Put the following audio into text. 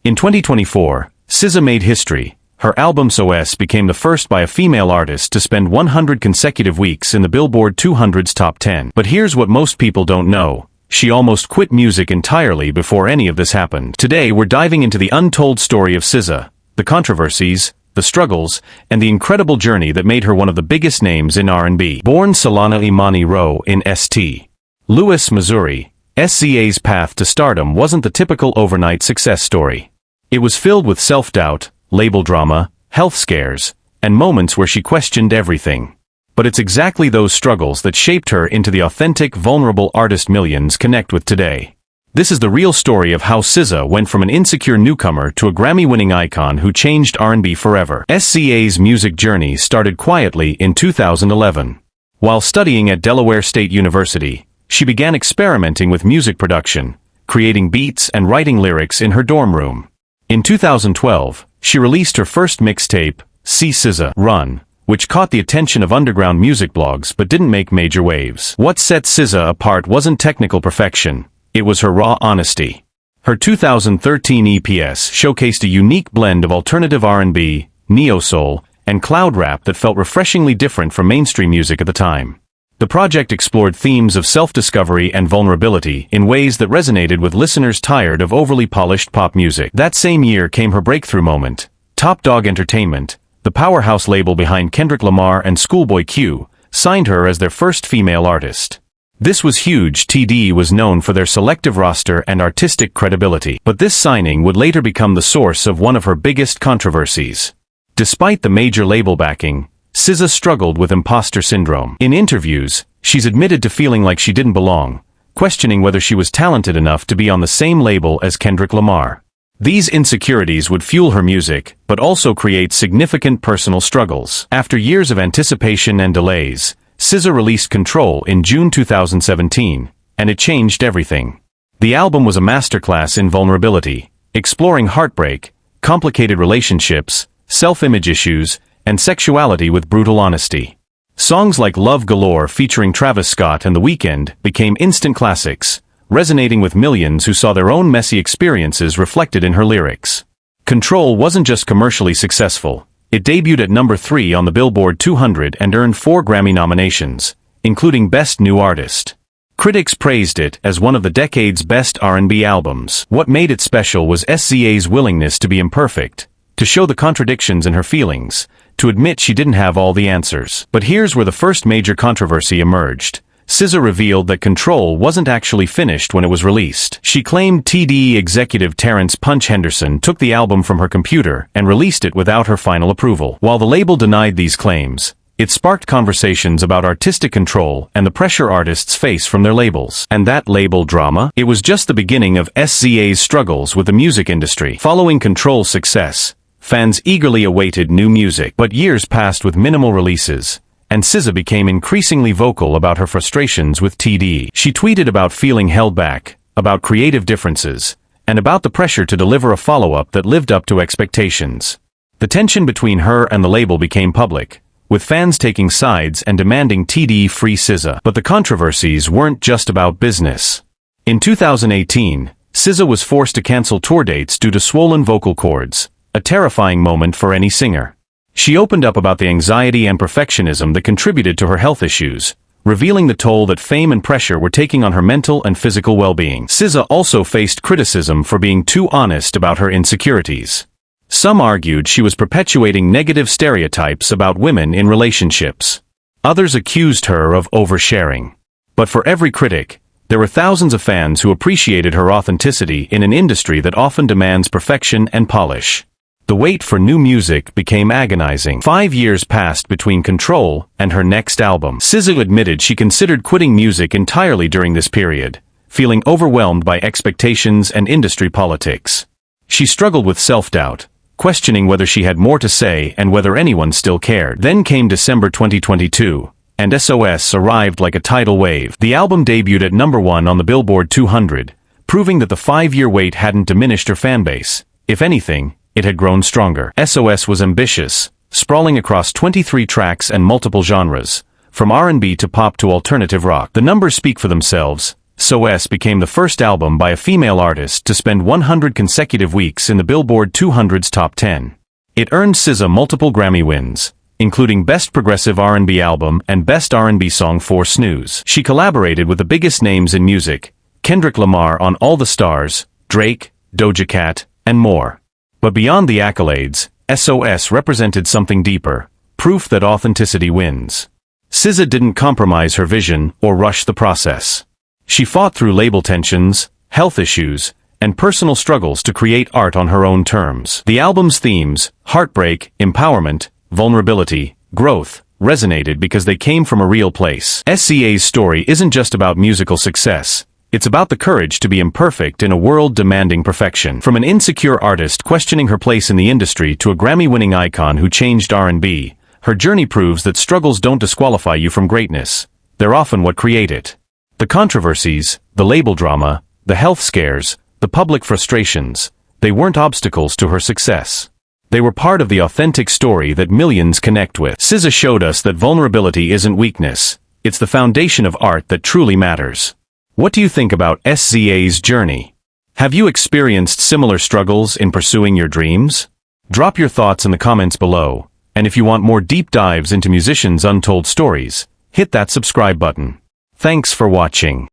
In 2024, SZA made history. Her album SOS became the first by a female artist to spend 100 consecutive weeks in the Billboard 200's top 10. But here's what most people don't know. She almost quit music entirely before any of this happened. Today we're diving into the untold story of SZA, the controversies, the struggles, and the incredible journey that made her one of the biggest names in R&B. Born Solana Imani Rowe in St. Louis, Missouri, SZA's path to stardom wasn't the typical overnight success story. It was filled with self-doubt, label drama, health scares, and moments where she questioned everything. But it's exactly those struggles that shaped her into the authentic, vulnerable artist millions connect with today. This is the real story of how SZA went from an insecure newcomer to a Grammy-winning icon who changed R&B forever. SZA's music journey started quietly in 2011. While studying at Delaware State University, she began experimenting with music production, creating beats and writing lyrics in her dorm room. In 2012, she released her first mixtape, SZA Run, which caught the attention of underground music blogs but didn't make major waves. What set SZA apart wasn't technical perfection, it was her raw honesty. Her 2013 EPS showcased a unique blend of alternative R&B, neo-soul, and cloud rap that felt refreshingly different from mainstream music at the time. The project explored themes of self-discovery and vulnerability in ways that resonated with listeners tired of overly polished pop music. That same year came her breakthrough moment. Top Dog Entertainment, the powerhouse label behind Kendrick Lamar and Schoolboy Q, signed her as their first female artist. This was huge. TD was known for their selective roster and artistic credibility. But this signing would later become the source of one of her biggest controversies. Despite the major label backing, SZA struggled with imposter syndrome. In interviews, she's admitted to feeling like she didn't belong, questioning whether she was talented enough to be on the same label as Kendrick Lamar. These insecurities would fuel her music, but also create significant personal struggles. After years of anticipation and delays, SZA released Control in June 2017, and it changed everything. The album was a masterclass in vulnerability, exploring heartbreak, complicated relationships, self-image issues, and sexuality with brutal honesty. Songs like Love Galore featuring Travis Scott and The Weeknd became instant classics, resonating with millions who saw their own messy experiences reflected in her lyrics. Control wasn't just commercially successful, it debuted at number 3 on the Billboard 200 and earned 4 Grammy nominations, including Best New Artist. Critics praised it as one of the decade's best R&B albums. What made it special was SZA's willingness to be imperfect, to show the contradictions in her feelings, to admit she didn't have all the answers. But here's where the first major controversy emerged. SZA revealed that Control wasn't actually finished when it was released. She claimed TD executive Terrence "Punch" Henderson took the album from her computer and released it without her final approval. While the label denied these claims, it sparked conversations about artistic control and the pressure artists face from their labels. And that label drama? It was just the beginning of SZA's struggles with the music industry. Following Control's success, fans eagerly awaited new music, but years passed with minimal releases, and SZA became increasingly vocal about her frustrations with TD. She tweeted about feeling held back, about creative differences, and about the pressure to deliver a follow-up that lived up to expectations. The tension between her and the label became public, with fans taking sides and demanding TD free SZA. But the controversies weren't just about business. In 2018, SZA was forced to cancel tour dates due to swollen vocal cords, a terrifying moment for any singer. She opened up about the anxiety and perfectionism that contributed to her health issues, revealing the toll that fame and pressure were taking on her mental and physical well-being. SZA also faced criticism for being too honest about her insecurities. Some argued she was perpetuating negative stereotypes about women in relationships. Others accused her of oversharing. But for every critic, there were thousands of fans who appreciated her authenticity in an industry that often demands perfection and polish. The wait for new music became agonizing. 5 years passed between Control and her next album. SZA admitted she considered quitting music entirely during this period, feeling overwhelmed by expectations and industry politics. She struggled with self-doubt, questioning whether she had more to say and whether anyone still cared. Then came December 2022, and SOS arrived like a tidal wave. The album debuted at number 1 on the Billboard 200, proving that the 5-year wait hadn't diminished her fanbase. If anything, it had grown stronger. SOS was ambitious, sprawling across 23 tracks and multiple genres, from R&B to pop to alternative rock. The numbers speak for themselves. SOS became the first album by a female artist to spend 100 consecutive weeks in the Billboard 200's top 10. It earned SZA multiple Grammy wins, including Best Progressive R&B Album and Best R&B Song for Snooze. She collaborated with the biggest names in music, Kendrick Lamar on All the Stars, Drake, Doja Cat, and more. But beyond the accolades, SOS represented something deeper, proof that authenticity wins. SZA didn't compromise her vision or rush the process. She fought through label tensions, health issues, and personal struggles to create art on her own terms. The album's themes, heartbreak, empowerment, vulnerability, growth, resonated because they came from a real place. SZA's story isn't just about musical success. It's about the courage to be imperfect in a world demanding perfection. From an insecure artist questioning her place in the industry to a Grammy-winning icon who changed R&B, her journey proves that struggles don't disqualify you from greatness. They're often what create it. The controversies, the label drama, the health scares, the public frustrations, they weren't obstacles to her success. They were part of the authentic story that millions connect with. SZA showed us that vulnerability isn't weakness. It's the foundation of art that truly matters. What do you think about SZA's journey? Have you experienced similar struggles in pursuing your dreams? Drop your thoughts in the comments below, and if you want more deep dives into musicians' untold stories, hit that subscribe button. Thanks for watching.